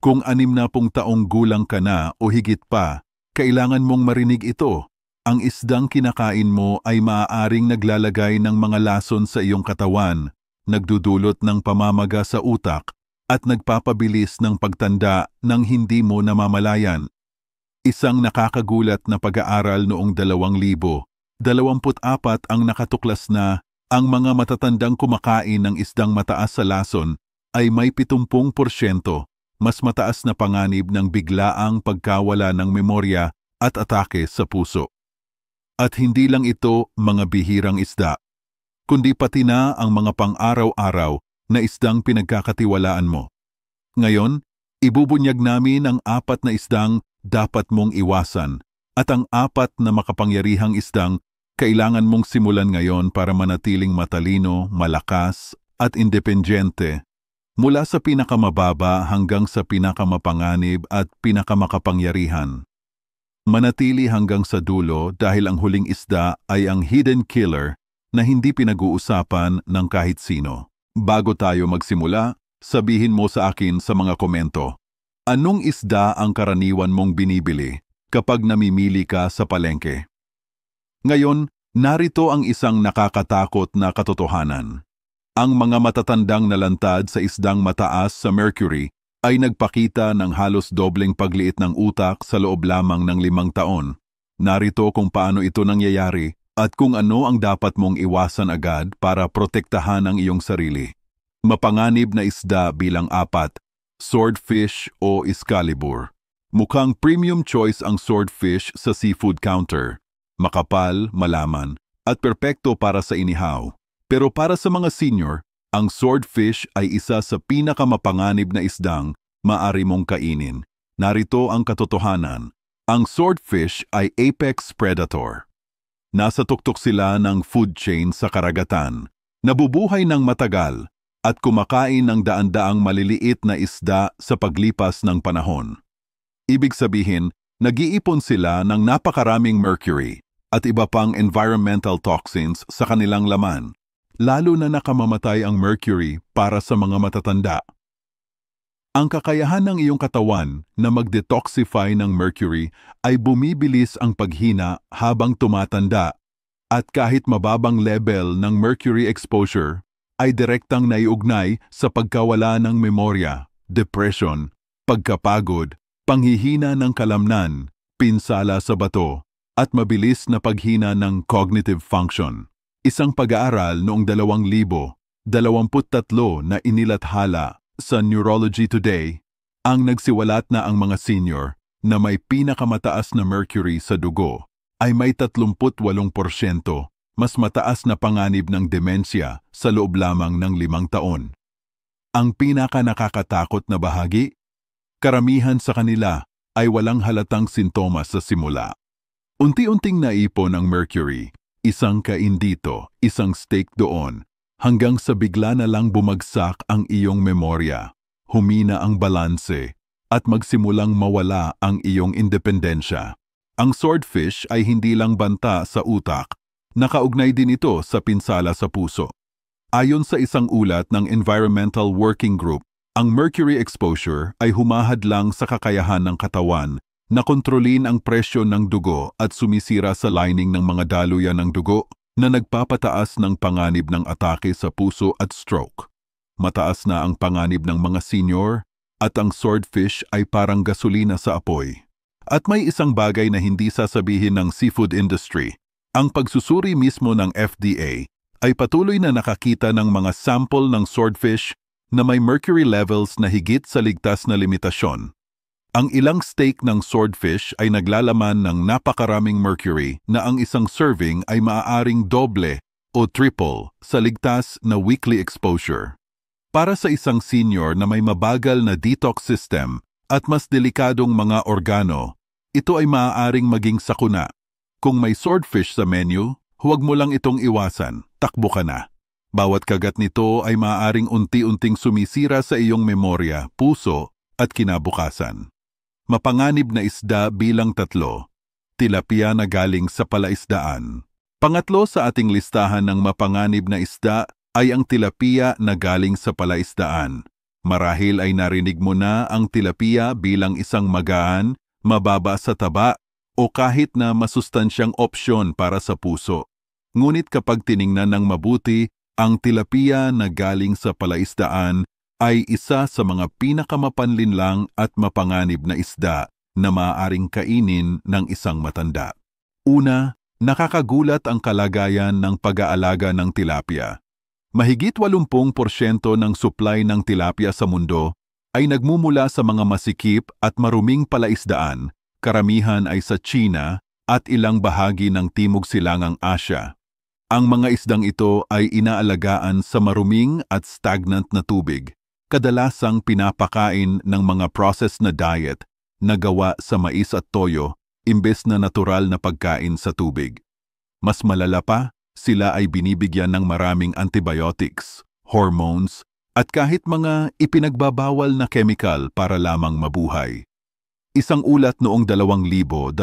Kung 60 taong gulang ka na o higit pa, kailangan mong marinig ito. Ang isdang kinakain mo ay maaaring naglalagay ng mga lason sa iyong katawan, nagdudulot ng pamamaga sa utak, at nagpapabilis ng pagtanda ng hindi mo namamalayan. Isang nakakagulat na pag-aaral noong 2024 ang nakatuklas na ang mga matatandang kumakain ng isdang mataas sa lason ay may 70% mas mataas na panganib ng biglaang pagkawala ng memorya at atake sa puso. At hindi lang ito mga bihirang isda, kundi pati na ang mga pang-araw-araw na isdang pinagkakatiwalaan mo. Ngayon, ibubunyag namin ang 4 na isdang dapat mong iwasan at ang 4 na makapangyarihang isdang kailangan mong simulan ngayon para manatiling matalino, malakas at independyente mula sa pinakamababa hanggang sa pinakamapanganib at pinakamakapangyarihan. Manatili hanggang sa dulo dahil ang huling isda ay ang hidden killer na hindi pinag-uusapan ng kahit sino. Bago tayo magsimula, sabihin mo sa akin sa mga komento, anong isda ang karaniwan mong binibili kapag namimili ka sa palengke? Ngayon, narito ang isang nakakatakot na katotohanan. Ang mga matatandang nalantad sa isdang mataas sa mercury ay nagpakita ng halos dobleng pagliit ng utak sa loob lamang ng 5 taon. Narito kung paano ito nangyayari at kung ano ang dapat mong iwasan agad para protektahan ang iyong sarili. Mapanganib na isda bilang 4, swordfish o Excalibur. Mukhang premium choice ang swordfish sa seafood counter. Makapal, malaman, at perpekto para sa inihaw. Pero para sa mga senior, ang swordfish ay isa sa pinakamapanganib na isdang maaari mong kainin. Narito ang katotohanan. Ang swordfish ay apex predator. Nasa tuktok sila ng food chain sa karagatan, nabubuhay ng matagal at kumakain ng daan-daang maliliit na isda sa paglipas ng panahon. Ibig sabihin, nag-iipon sila ng napakaraming mercury at iba pang environmental toxins sa kanilang laman. Lalo na nakamamatay ang mercury para sa mga matatanda. Ang kakayahan ng iyong katawan na mag-detoxify ng mercury ay bumibilis ang paghina habang tumatanda at kahit mababang level ng mercury exposure ay direktang naiugnay sa pagkawala ng memorya, depression, pagkapagod, panghihina ng kalamnan, pinsala sa bato, at mabilis na paghina ng cognitive function. Isang pag-aaral noong 2023 na inilathala sa Neurology Today ang nagsiwalat na ang mga senior na may pinakamataas na mercury sa dugo ay may 38% mas mataas na panganib ng demensya sa loob lamang ng 5 taon. Ang pinaka-nakakatakot na bahagi, karamihan sa kanila ay walang halatang sintomas sa simula. Unti-unting naipon ang mercury. Isang kain dito, isang steak doon, hanggang sa bigla na lang bumagsak ang iyong memorya, humina ang balanse, at magsimulang mawala ang iyong independensya. Ang swordfish ay hindi lang banta sa utak, nakaugnay din ito sa pinsala sa puso. Ayon sa isang ulat ng Environmental Working Group, ang mercury exposure ay humahadlang sa kakayahan ng katawan na kontrolin ang presyon ng dugo at sumisira sa lining ng mga daluyan ng dugo na nagpapataas ng panganib ng atake sa puso at stroke. Mataas na ang panganib ng mga senior at ang swordfish ay parang gasolina sa apoy. At may isang bagay na hindi sasabihin ng seafood industry. Ang pagsusuri mismo ng FDA ay patuloy na nakakita ng mga sample ng swordfish na may mercury levels na higit sa ligtas na limitasyon. Ang ilang steak ng swordfish ay naglalaman ng napakaraming mercury na ang isang serving ay maaaring doble o triple sa ligtas na weekly exposure. Para sa isang senior na may mabagal na detox system at mas delikadong mga organo, ito ay maaaring maging sakuna. Kung may swordfish sa menu, huwag mo lang itong iwasan, takbo ka na. Bawat kagat nito ay maaaring unti-unting sumisira sa iyong memorya, puso at kinabukasan. Mapanganib na isda bilang 3, tilapia na galing sa palaisdaan. Pangatlo sa ating listahan ng mapanganib na isda ay ang tilapia na galing sa palaisdaan. Marahil ay narinig mo na ang tilapia bilang isang magaan, mababa sa taba, o kahit na masustansyang opsyon para sa puso. Ngunit kapag tiningnan ng mabuti, ang tilapia na galing sa palaisdaan ay isa sa mga pinakamapanlinlang at mapanganib na isda na maaaring kainin ng isang matanda. Una, nakakagulat ang kalagayan ng pag-aalaga ng tilapia. Mahigit 80% ng supply ng tilapia sa mundo ay nagmumula sa mga masikip at maruming palaisdaan, karamihan ay sa China at ilang bahagi ng Timog Silangang Asya. Ang mga isdang ito ay inaalagaan sa maruming at stagnant na tubig, kadalasang pinapakain ng mga processed na diet na gawa sa mais at toyo imbes na natural na pagkain sa tubig. Mas malala pa, sila ay binibigyan ng maraming antibiotics, hormones, at kahit mga ipinagbabawal na chemical para lamang mabuhay. Isang ulat noong 2023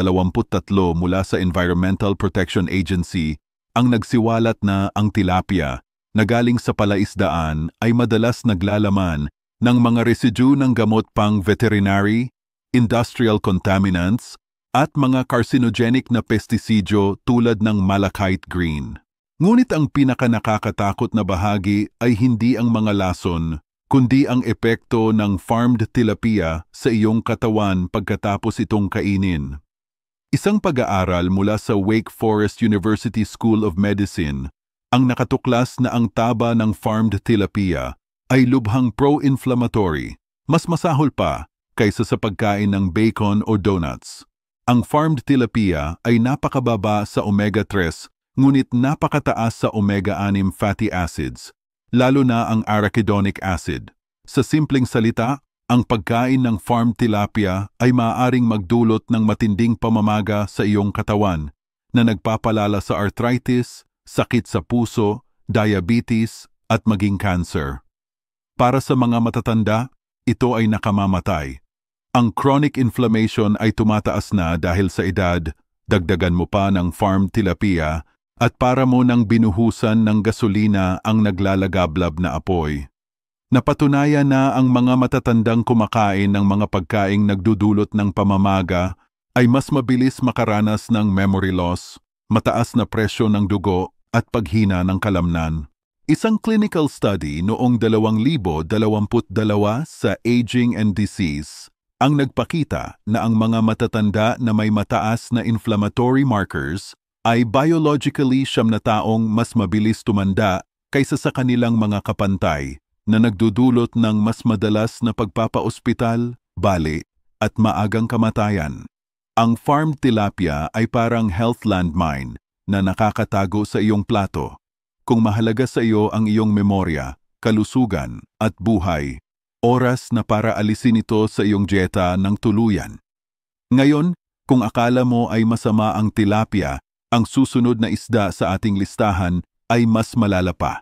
mula sa Environmental Protection Agency ang nagsiwalat na ang tilapia na galing sa palaisdaan ay madalas naglalaman ng mga residue ng gamot pang veterinary, industrial contaminants, at mga carcinogenic na pestisidyo tulad ng malachite green. Ngunit ang pinakanakakatakot na bahagi ay hindi ang mga lason, kundi ang epekto ng farmed tilapia sa iyong katawan pagkatapos itong kainin. Isang pag-aaral mula sa Wake Forest University School of Medicine ang nakatuklas na ang taba ng farmed tilapia ay lubhang pro-inflammatory, mas masahol pa kaysa sa pagkain ng bacon o donuts. Ang farmed tilapia ay napakababa sa omega-3 ngunit napakataas sa omega-6 fatty acids, lalo na ang arachidonic acid. Sa simpleng salita, ang pagkain ng farmed tilapia ay maaaring magdulot ng matinding pamamaga sa iyong katawan na nagpapalala sa arthritis, sakit sa puso, diabetes at maging cancer. Para sa mga matatanda, ito ay nakamamatay. Ang chronic inflammation ay tumataas na dahil sa edad, dagdagan mo pa ng farmed tilapia at para mo nang binuhusan ng gasolina ang naglalagablab na apoy. Napatunayan na ang mga matatandang kumakain ng mga pagkaing nagdudulot ng pamamaga ay mas mabilis makaranas ng memory loss, mataas na presyo ng dugo at paghina ng kalamnan. Isang clinical study noong 2022 sa Aging and Disease ang nagpakita na ang mga matatanda na may mataas na inflammatory markers ay biologically siyam na taong mas mabilis tumanda kaysa sa kanilang mga kapantay na nagdudulot ng mas madalas na pagpapaospital, bali, at maagang kamatayan. Ang farmed tilapia ay parang health landmine na nakakatago sa iyong plato. Kung mahalaga sa iyo ang iyong memorya, kalusugan at buhay, oras na para alisin ito sa iyong dieta ng tuluyan. Ngayon, kung akala mo ay masama ang tilapia, ang susunod na isda sa ating listahan ay mas malala pa.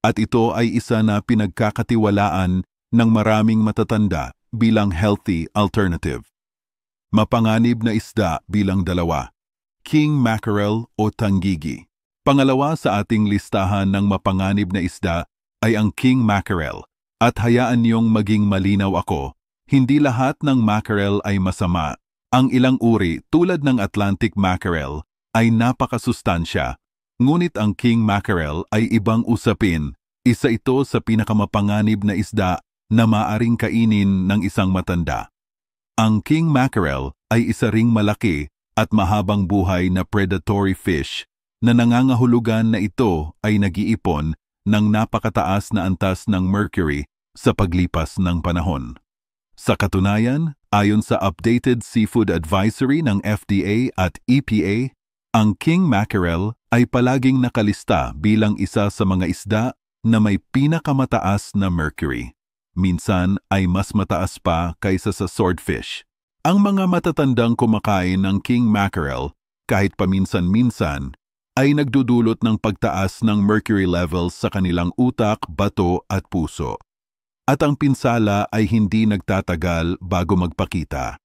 At ito ay isa na pinagkakatiwalaan ng maraming matatanda bilang healthy alternative. Mapanganib na isda bilang dalawa, king mackerel o tanggigi. Pangalawa sa ating listahan ng mapanganib na isda ay ang king mackerel. At hayaan niyong maging malinaw ako, hindi lahat ng mackerel ay masama. Ang ilang uri tulad ng Atlantic mackerel ay napakasustansya, ngunit ang king mackerel ay ibang usapin. Isa ito sa pinakamapanganib na isda na maaring kainin ng isang matanda. Ang king mackerel ay isa ring malaki at mahabang buhay na predatory fish na nangangahulugan na ito ay nag-iipon ng napakataas na antas ng mercury sa paglipas ng panahon. Sa katunayan, ayon sa updated seafood advisory ng FDA at EPA, ang king mackerel ay palaging nakalista bilang isa sa mga isda na may pinakamataas na mercury. Minsan ay mas mataas pa kaysa sa swordfish. Ang mga matatandang kumakain ng king mackerel, kahit paminsan-minsan, ay nagdudulot ng pagtaas ng mercury levels sa kanilang utak, bato at puso. At ang pinsala ay hindi nagtatagal bago magpakita.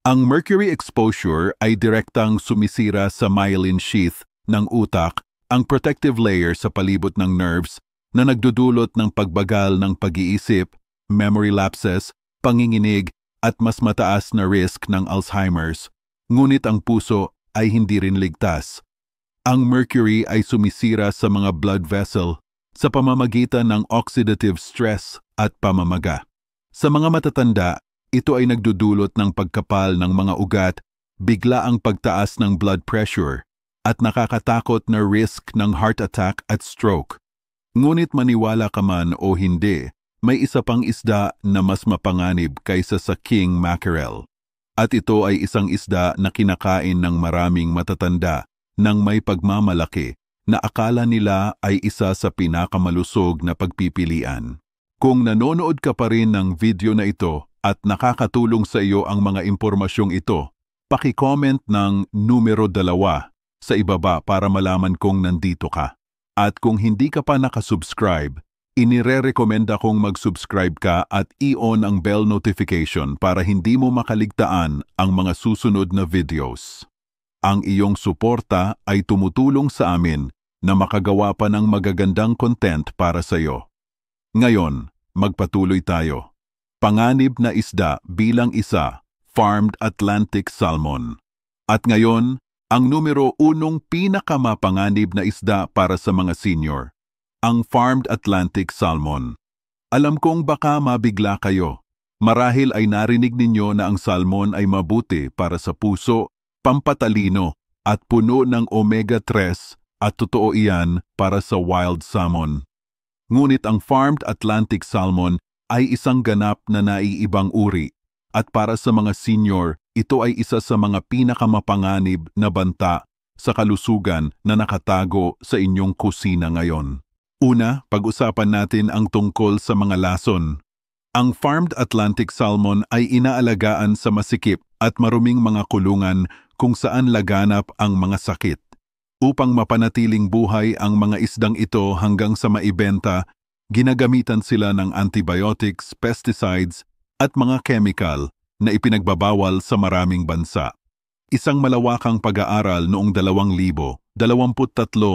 Ang mercury exposure ay direktang sumisira sa myelin sheath ng utak, ang protective layer sa palibot ng nerves na nagdudulot ng pagbagal ng pag-iisip, memory lapses, panginginig, at mas mataas na risk ng Alzheimer's. Ngunit ang puso ay hindi rin ligtas. Ang mercury ay sumisira sa mga blood vessel sa pamamagitan ng oxidative stress at pamamaga. Sa mga matatanda, ito ay nagdudulot ng pagkapal ng mga ugat, biglaang pagtaas ng blood pressure, at nakakatakot na risk ng heart attack at stroke. Ngunit maniwala ka man o hindi, may isa pang isda na mas mapanganib kaysa sa king mackerel. At ito ay isang isda na kinakain ng maraming matatanda nang may pagmamalaki na akala nila ay isa sa pinakamalusog na pagpipilian. Kung nanonood ka pa rin ng video na ito at nakakatulong sa iyo ang mga impormasyong ito, paki-comment ng numero 2 sa ibaba para malaman kong nandito ka. At kung hindi ka pa nakasubscribe, inire-recommenda kong mag-subscribe ka at i-on ang bell notification para hindi mo makaligtaan ang mga susunod na videos. Ang iyong suporta ay tumutulong sa amin na makagawa pa ng magagandang content para sa iyo. Ngayon, magpatuloy tayo. Panganib na isda bilang isa, farmed Atlantic salmon. At ngayon, ang numero 1 pinakamapanganib na isda para sa mga senior, ang farmed Atlantic salmon. Alam kong baka mabigla kayo. Marahil ay narinig ninyo na ang salmon ay mabuti para sa puso, pampatalino, at puno ng omega-3 at totoo iyan para sa wild salmon. Ngunit ang farmed Atlantic salmon ay isang ganap na naiibang uri at para sa mga senior, ito ay isa sa mga pinakamapanganib na banta sa kalusugan na nakatago sa inyong kusina ngayon. Una, pag-usapan natin ang tungkol sa mga lason. Ang farmed Atlantic salmon ay inaalagaan sa masikip at maruming mga kulungan kung saan laganap ang mga sakit. Upang mapanatiling buhay ang mga isdang ito hanggang sa maibenta, ginagamitan sila ng antibiotics, pesticides, at mga chemical na ipinagbabawal sa maraming bansa. Isang malawakang pag-aaral noong 2023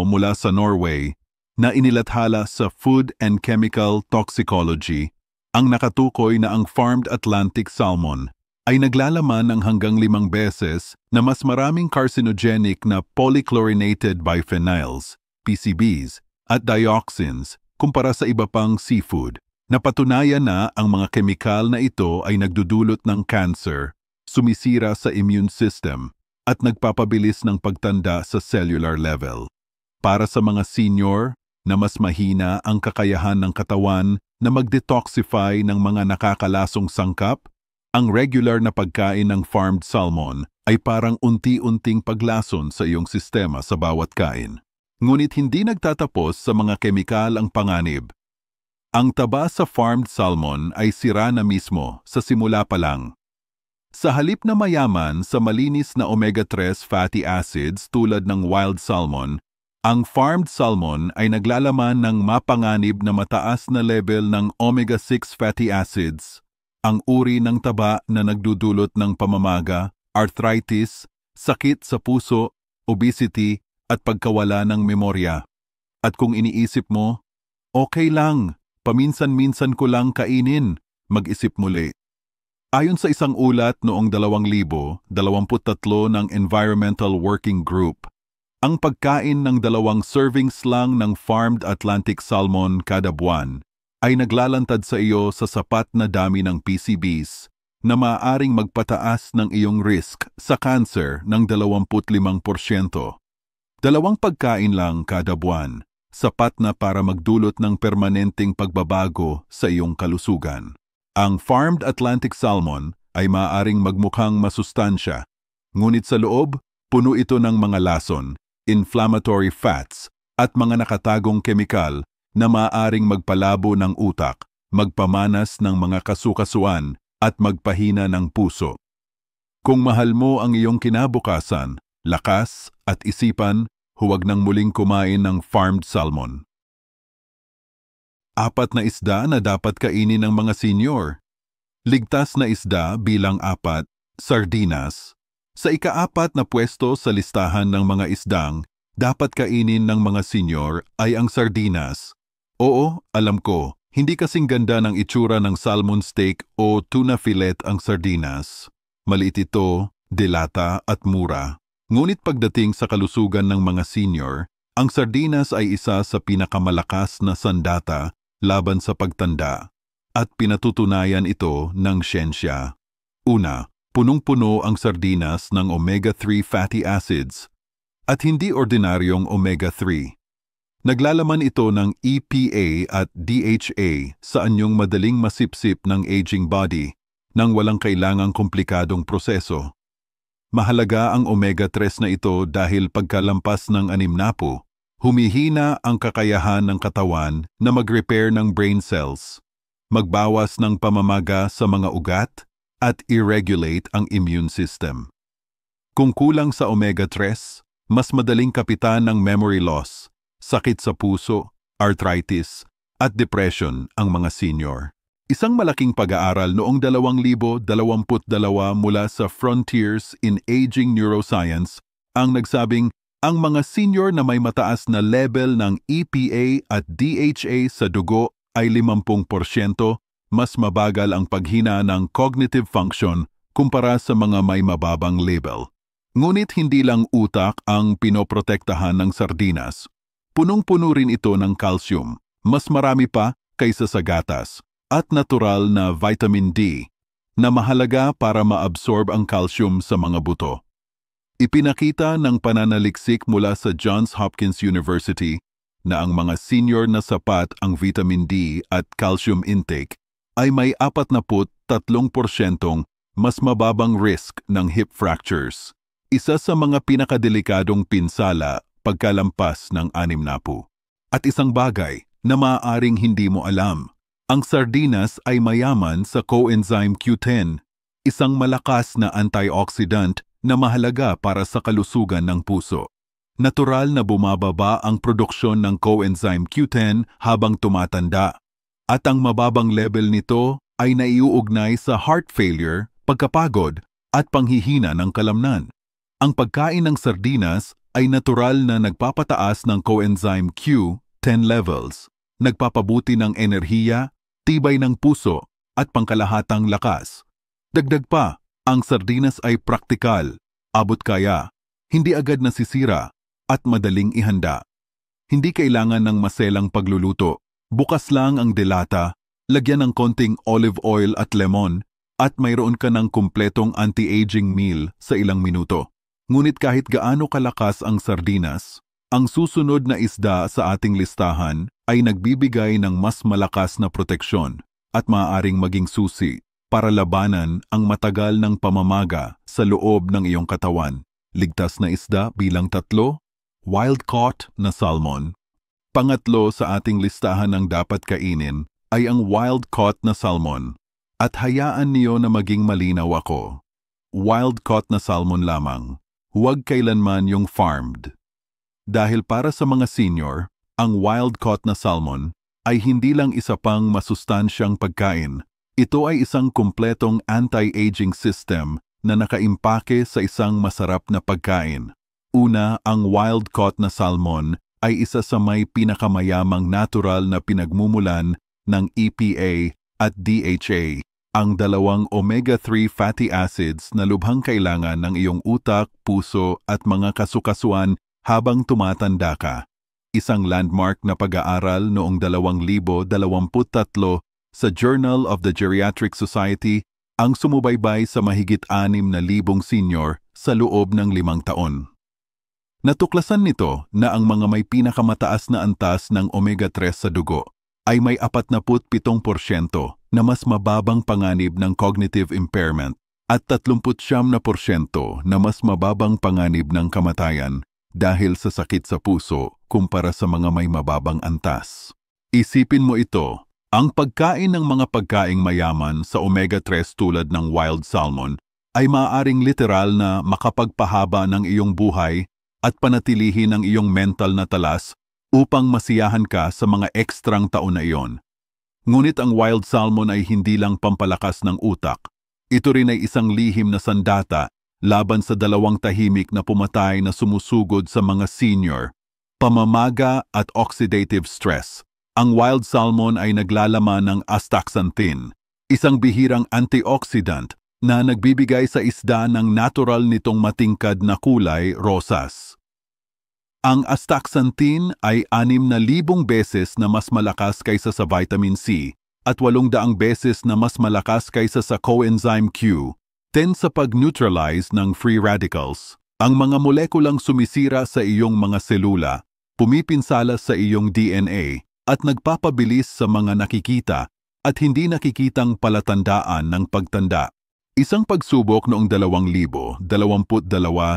mula sa Norway na inilathala sa Food and Chemical Toxicology ang nakatukoy na ang farmed Atlantic salmon ay naglalaman ng hanggang 5 beses na mas maraming carcinogenic na polychlorinated biphenyls, PCBs, at dioxins kumpara sa iba pang seafood. Napatunayan na ang mga kemikal na ito ay nagdudulot ng cancer, sumisira sa immune system, at nagpapabilis ng pagtanda sa cellular level. Para sa mga senior na mas mahina ang kakayahan ng katawan na mag-detoxify ng mga nakakalasong sangkap, ang regular na pagkain ng farmed salmon ay parang unti-unting paglason sa iyong sistema sa bawat kain. Ngunit hindi nagtatapos sa mga kemikal ang panganib. Ang taba sa farmed salmon ay sira na mismo sa simula pa lang. Sa halip na mayaman sa malinis na omega-3 fatty acids tulad ng wild salmon, ang farmed salmon ay naglalaman ng mapanganib na mataas na level ng omega-6 fatty acids, ang uri ng taba na nagdudulot ng pamamaga, arthritis, sakit sa puso, obesity, at pagkawala ng memorya. At kung iniisip mo, okay lang, paminsan-minsan ko lang kainin, mag-isip muli. Ayon sa isang ulat noong 2023 ng Environmental Working Group, ang pagkain ng 2 servings lang ng farmed Atlantic salmon kada buwan ay naglalantad sa iyo sa sapat na dami ng PCBs na maaaring magpataas ng iyong risk sa cancer ng 25%. 2 pagkain lang kada buwan, sapat na para magdulot ng permanenteng pagbabago sa iyong kalusugan. Ang farmed Atlantic salmon ay maaaring magmukhang masustansya, ngunit sa loob, puno ito ng mga lason, inflammatory fats, at mga nakatagong kemikal na maaaring magpalabo ng utak, magpamanas ng mga kasukasuan, at magpahina ng puso. Kung mahal mo ang iyong kinabukasan, lakas at isipan, huwag nang muling kumain ng farmed salmon. 4 na isda na dapat kainin ng mga senior. Ligtas na isda bilang 4, sardinas. Sa ika-4 na pwesto sa listahan ng mga isdang dapat kainin ng mga senior ay ang sardinas. Oo, alam ko, Hindi kasing ganda ng itsura ng salmon steak o tuna fillet ang sardinas. Maliit ito, delata at mura. Ngunit pagdating sa kalusugan ng mga senior, ang sardinas ay isa sa pinakamalakas na sandata laban sa pagtanda at pinatutunayan ito ng siyensya. Una, punong-puno ang sardinas ng omega-3 fatty acids at hindi ordinaryong omega-3. Naglalaman ito ng EPA at DHA sa anyong madaling masipsip ng aging body nang walang kailangang komplikadong proseso. Mahalaga ang omega-3 na ito dahil pagkalampas ng 60, humihina ang kakayahan ng katawan na mag-repair ng brain cells, magbawas ng pamamaga sa mga ugat, at i-regulate ang immune system. Kung kulang sa omega-3, mas madaling kapitan ng memory loss, sakit sa puso, arthritis, at depression ang mga senior. Isang malaking pag-aaral noong 2022 mula sa Frontiers in Aging Neuroscience ang nagsabing ang mga senior na may mataas na level ng EPA at DHA sa dugo ay 50% mas mabagal ang paghina ng cognitive function kumpara sa mga may mababang level. Ngunit hindi lang utak ang pinoprotektahan ng sardinas. Punong-puno rin ito ng calcium, mas marami pa kaysa sa gatas, at natural na vitamin D na mahalaga para maabsorb ang calcium sa mga buto. Ipinakita ng pananaliksik mula sa Johns Hopkins University na ang mga senior na sapat ang vitamin D at calcium intake ay may 43% mas mababang risk ng hip fractures, isa sa mga pinakadelikadong pinsala pagkalampas ng 60. At isang bagay na maaaring hindi mo alam, ang sardinas ay mayaman sa coenzyme Q10, isang malakas na antioxidant na mahalaga para sa kalusugan ng puso. Natural na bumababa ang produksyon ng coenzyme Q10 habang tumatanda, at ang mababang level nito ay naiuugnay sa heart failure, pagkapagod, at panghihina ng kalamnan. Ang pagkain ng sardinas ay natural na nagpapataas ng coenzyme Q10 levels, nagpapabuti ng enerhiya, tibay ng puso, at pangkalahatang lakas. Dagdag pa, ang sardinas ay praktikal, abot kaya, hindi agad nasisira, at madaling ihanda. Hindi kailangan ng maselang pagluluto. Bukas lang ang delata, lagyan ng konting olive oil at lemon, at mayroon ka ng kumpletong anti-aging meal sa ilang minuto. Ngunit kahit gaano kalakas ang sardinas, ang susunod na isda sa ating listahan ay nagbibigay ng mas malakas na proteksyon at maaaring maging susi para labanan ang matagal ng pamamaga sa loob ng iyong katawan. Ligtas na isda bilang 3, wild-caught na salmon. Pangatlo sa ating listahan ng dapat kainin ay ang wild-caught na salmon. At hayaan niyo na maging malinaw ako. Wild-caught na salmon lamang. Huwag kailanman yung farmed. Dahil para sa mga senior, ang wild-caught na salmon ay hindi lang isa pang masustansyang pagkain. Ito ay isang kumpletong anti-aging system na nakaimpake sa isang masarap na pagkain. Una, ang wild-caught na salmon ay isa sa may pinakamayamang natural na pinagmumulan ng EPA at DHA, ang dalawang omega-3 fatty acids na lubhang kailangan ng iyong utak, puso at mga kasukasuan habang tumatanda ka. Isang landmark na pag-aaral noong 2023 sa Journal of the Geriatric Society ang sumubaybay sa mahigit 6,000 senior sa loob ng 5 taon. Natuklasan nito na ang mga may pinakamataas na antas ng omega-3 sa dugo ay may 47% na mas mababang panganib ng cognitive impairment at 39% na mas mababang panganib ng kamatayan dahil sa sakit sa puso kumpara sa mga may mababang antas. Isipin mo ito, ang pagkain ng mga pagkaing mayaman sa omega-3 tulad ng wild salmon ay maaaring literal na makapagpahaba ng iyong buhay at panatilihin ang iyong mental na talas upang masiyahan ka sa mga ekstrang taon na iyon. Ngunit ang wild salmon ay hindi lang pampalakas ng utak. Ito rin ay isang lihim na sandata laban sa 2 tahimik na pumatay na sumusugod sa mga senior, pamamaga at oxidative stress. Ang wild salmon ay naglalaman ng astaxanthin, isang bihirang antioxidant na nagbibigay sa isda ng natural nitong matingkad na kulay, rosas. Ang astaxanthin ay 6,000 beses na mas malakas kaysa sa vitamin C at 800 beses na mas malakas kaysa sa coenzyme Q10 sa pag-neutralize ng free radicals. Ang mga molekulang sumisira sa iyong mga selula, pumipinsala sa iyong DNA at nagpapabilis sa mga nakikita at hindi nakikitang palatandaan ng pagtanda. Isang pagsubok noong 2022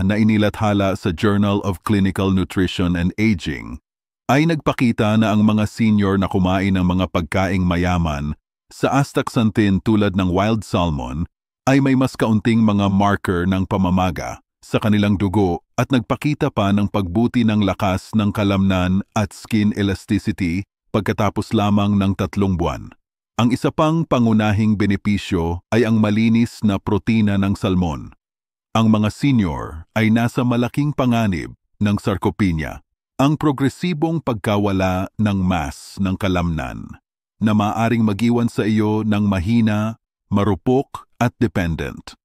na inilathala sa Journal of Clinical Nutrition and Aging ay nagpakita na ang mga senior na kumain ng mga pagkaing mayaman sa astaxanthin tulad ng wild salmon ay may mas kaunting mga marker ng pamamaga sa kanilang dugo at nagpakita pa ng pagbuti ng lakas ng kalamnan at skin elasticity pagkatapos lamang ng 3 buwan. Ang isa pang pangunahing benepisyo ay ang malinis na protina ng salmon. Ang mga senior ay nasa malaking panganib ng sarcopenia, ang progresibong pagkawala ng mass ng kalamnan na maaaring mag-iwan sa iyo ng mahina, marupok at dependent.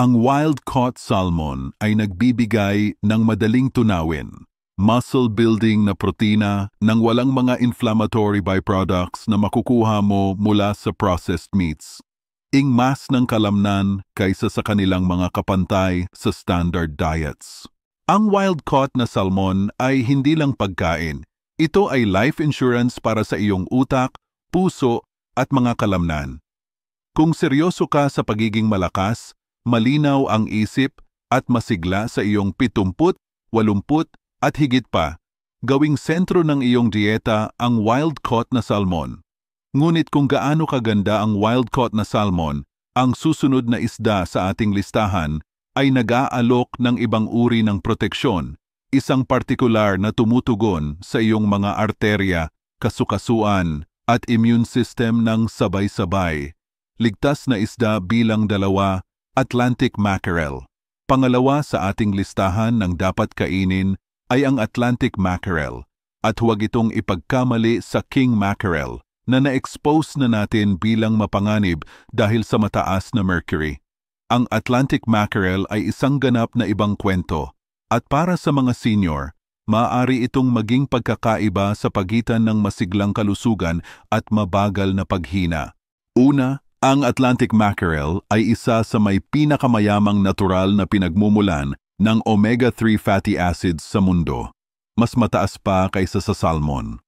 Ang wild-caught salmon ay nagbibigay ng madaling tunawin, muscle-building na protina nang walang mga inflammatory byproducts na makukuha mo mula sa processed meats. Mas ng kalamnan kaysa sa kanilang mga kapantay sa standard diets. Ang wild-caught na salmon ay hindi lang pagkain. Ito ay life insurance para sa iyong utak, puso at mga kalamnan. Kung seryoso ka sa pagiging malakas, malinaw ang isip at masigla sa iyong 70, 80 at higit pa, gawing sentro ng iyong dieta ang wild-caught na salmon. Ngunit kung gaano kaganda ang wild-caught na salmon, ang susunod na isda sa ating listahan ay nag-aalok ng ibang uri ng proteksyon, isang partikular na tumutugon sa iyong mga arterya, kasukasuan at immune system ng sabay-sabay. Ligtas na isda bilang 2, Atlantic mackerel. Pangalawa sa ating listahan ng dapat kainin ay ang Atlantic mackerel at huwag itong ipagkamali sa king mackerel na na-expose na natin bilang mapanganib dahil sa mataas na mercury. Ang Atlantic mackerel ay isang ganap na ibang kwento at para sa mga senior, maaari itong maging pagkakaiba sa pagitan ng masiglang kalusugan at mabagal na paghina. Una, ang Atlantic mackerel ay isa sa may pinakamayamang natural na pinagmumulan ng omega-3 fatty acids sa mundo, mas mataas pa kaysa sa salmon.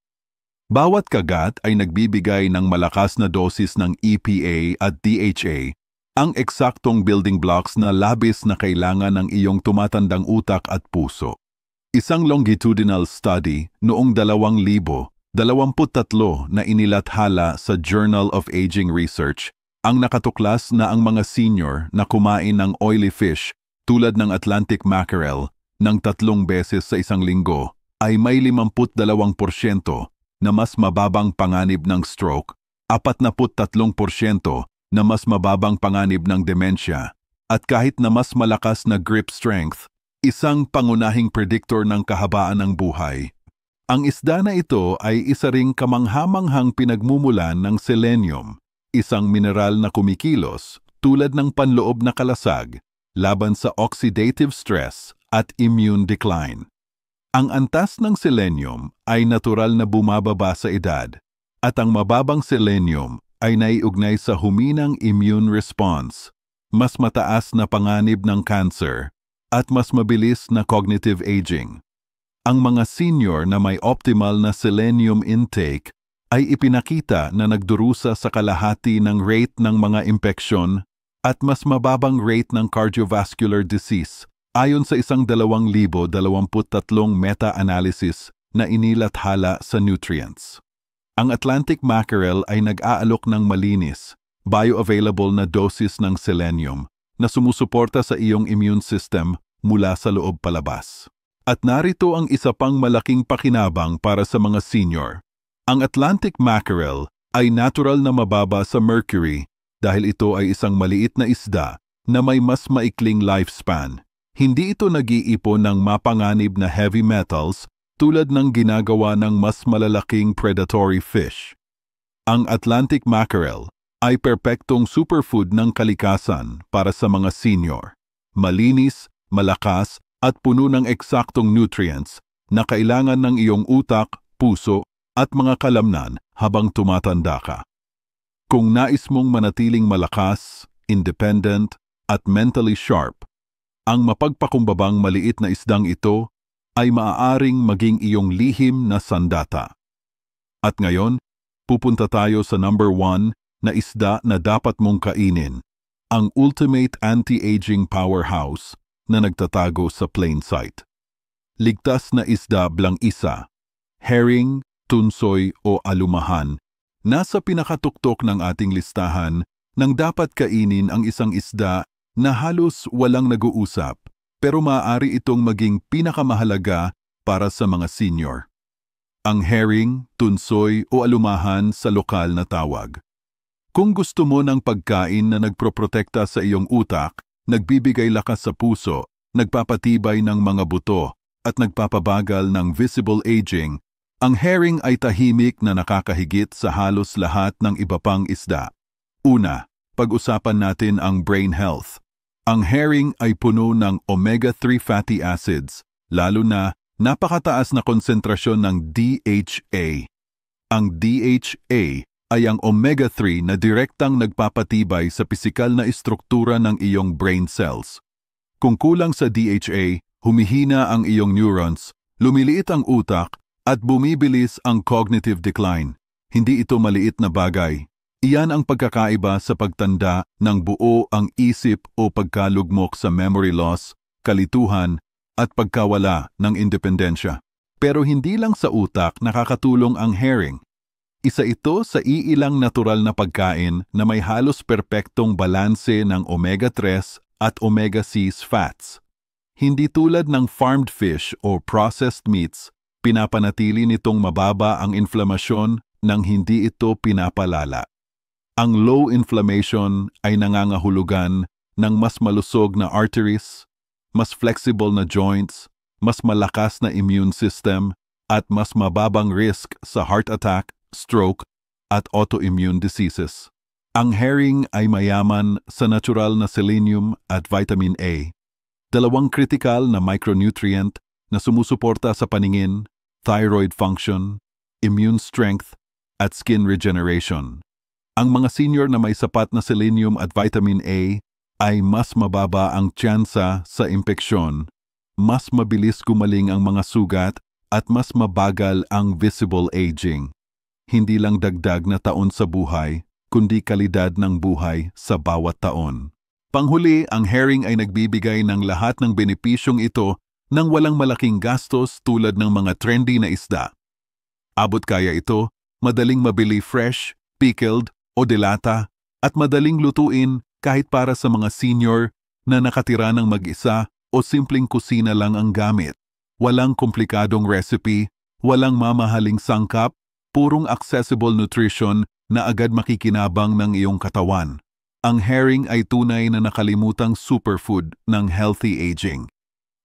Bawat kagat ay nagbibigay ng malakas na dosis ng EPA at DHA, ang eksaktong building blocks na labis na kailangan ng iyong tumatandang utak at puso. Isang longitudinal study noong 2023 na inilathala sa Journal of Aging Research ang nakatuklas na ang mga senior na kumain ng oily fish tulad ng Atlantic mackerel ng 3 beses sa isang linggo ay may 52% na mas mababang panganib ng stroke, 43% na mas mababang panganib ng dementia, at kahit na mas malakas na grip strength, isang pangunahing predictor ng kahabaan ng buhay. Ang isda na ito ay isa ring kamanghamanghang pinagmumulan ng selenium, isang mineral na kumikilos tulad ng panloob na kalasag laban sa oxidative stress at immune decline. Ang antas ng selenium ay natural na bumababa sa edad at ang mababang selenium ay naiugnay sa huminang immune response, mas mataas na panganib ng cancer at mas mabilis na cognitive aging. Ang mga senior na may optimal na selenium intake ay ipinakita na nagdurusa sa kalahati ng rate ng mga impeksyon at mas mababang rate ng cardiovascular disease ayon sa isang 2023 meta-analysis na inilathala sa Nutrients. Ang Atlantic mackerel ay nag-aalok ng malinis, bioavailable na dosis ng selenium na sumusuporta sa iyong immune system mula sa loob palabas. At narito ang isa pang malaking pakinabang para sa mga senior. Ang Atlantic mackerel ay natural na mababa sa mercury dahil ito ay isang maliit na isda na may mas maikling lifespan. Hindi ito nag-iipon ng mapanganib na heavy metals tulad ng ginagawa ng mas malalaking predatory fish. Ang Atlantic mackerel ay perpektong superfood ng kalikasan para sa mga senior. Malinis, malakas, at puno ng eksaktong nutrients na kailangan ng iyong utak, puso, at mga kalamnan habang tumatanda ka. Kung nais mong manatiling malakas, independent, at mentally sharp, ang mapagpakumbabang maliit na isdang ito ay maaaring maging iyong lihim na sandata. At ngayon, pupunta tayo sa number 1 na isda na dapat mong kainin, ang ultimate anti-aging powerhouse na nagtatago sa plain sight. Ligtas na isda blang isa, herring, tunsoy o alumahan, nasa pinakatuktok ng ating listahan nang dapat kainin ang isang isda na halos walang nag-uusap, pero maaari itong maging pinakamahalaga para sa mga senior. Ang herring, tunsoy o alumahan sa lokal na tawag. Kung gusto mo ng pagkain na nagproprotekta sa iyong utak, nagbibigay lakas sa puso, nagpapatibay ng mga buto, at nagpapabagal ng visible aging, ang herring ay tahimik na nakakahigit sa halos lahat ng iba pang isda. Una, pag-usapan natin ang brain health. Ang herring ay puno ng omega-3 fatty acids, lalo na napakataas na konsentrasyon ng DHA. Ang DHA ay ang omega-3 na direktang nagpapatibay sa pisikal na istruktura ng iyong brain cells. Kung kulang sa DHA, humihina ang iyong neurons, lumiliit ang utak, at bumibilis ang cognitive decline. Hindi ito maliit na bagay. Iyan ang pagkakaiba sa pagtanda ng buo ang isip o pagkalugmok sa memory loss, kalituhan, at pagkawala ng independensya. Pero hindi lang sa utak nakakatulong ang herring. Isa ito sa iilang natural na pagkain na may halos perpektong balanse ng omega-3 at omega-6 fats. Hindi tulad ng farmed fish o processed meats, pinapanatili nitong mababa ang inflamasyon nang hindi ito pinapalala. Ang low inflammation ay nangangahulugan ng mas malusog na arteries, mas flexible na joints, mas malakas na immune system, at mas mababang risk sa heart attack, stroke, at autoimmune diseases. Ang herring ay mayaman sa natural na selenium at vitamin A, dalawang kritikal na micronutrient na sumusuporta sa paningin, thyroid function, immune strength, at skin regeneration. Ang mga senior na may sapat na selenium at vitamin A ay mas mababa ang tsansa sa impeksyon, mas mabilis gumaling ang mga sugat, at mas mabagal ang visible aging. Hindi lang dagdag na taon sa buhay, kundi kalidad ng buhay sa bawat taon. Panghuli, ang herring ay nagbibigay ng lahat ng benepisyong ito nang walang malaking gastos tulad ng mga trendy na isda. Abot kaya ito, madaling mabili fresh, pickled, o delata, at madaling lutuin kahit para sa mga senior na nakatira ng mag-isa o simpleng kusina lang ang gamit. Walang komplikadong recipe, walang mamahaling sangkap, purong accessible nutrition na agad makikinabang ng iyong katawan. Ang herring ay tunay na nakalimutang superfood ng healthy aging.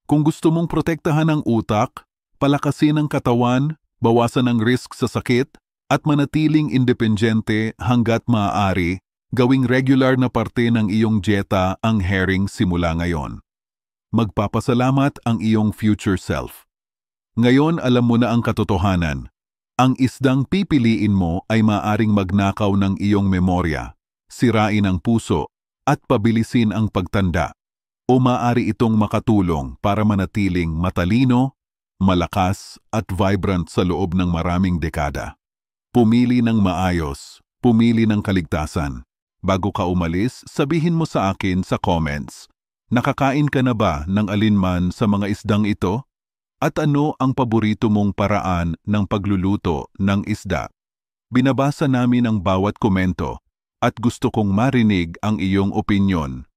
Kung gusto mong protektahan ang utak, palakasin ang katawan, bawasan ang risk sa sakit, at manatiling independyente hanggat maaari, gawing regular na parte ng iyong dieta ang herring simula ngayon. Magpapasalamat ang iyong future self. Ngayon alam mo na ang katotohanan. Ang isdang pipiliin mo ay maaaring magnakaw ng iyong memorya, sirain ang puso, at pabilisin ang pagtanda. O maaari itong makatulong para manatiling matalino, malakas, at vibrant sa loob ng maraming dekada. Pumili ng maayos, pumili ng kaligtasan. Bago ka umalis, sabihin mo sa akin sa comments, nakakain ka na ba ng alinman sa mga isdang ito? At ano ang paborito mong paraan ng pagluluto ng isda? Binabasa namin ang bawat komento at gusto kong marinig ang iyong opinyon.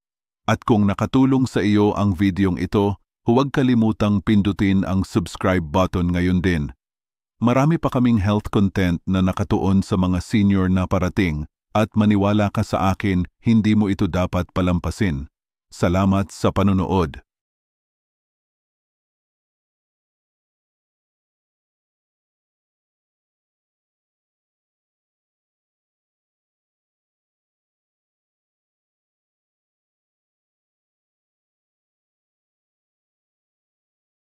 At kung nakatulong sa iyo ang videong ito, huwag kalimutang pindutin ang subscribe button ngayon din. Marami pa kaming health content na nakatuon sa mga senior na parating at maniwala ka sa akin, hindi mo ito dapat palampasin. Salamat sa panonood.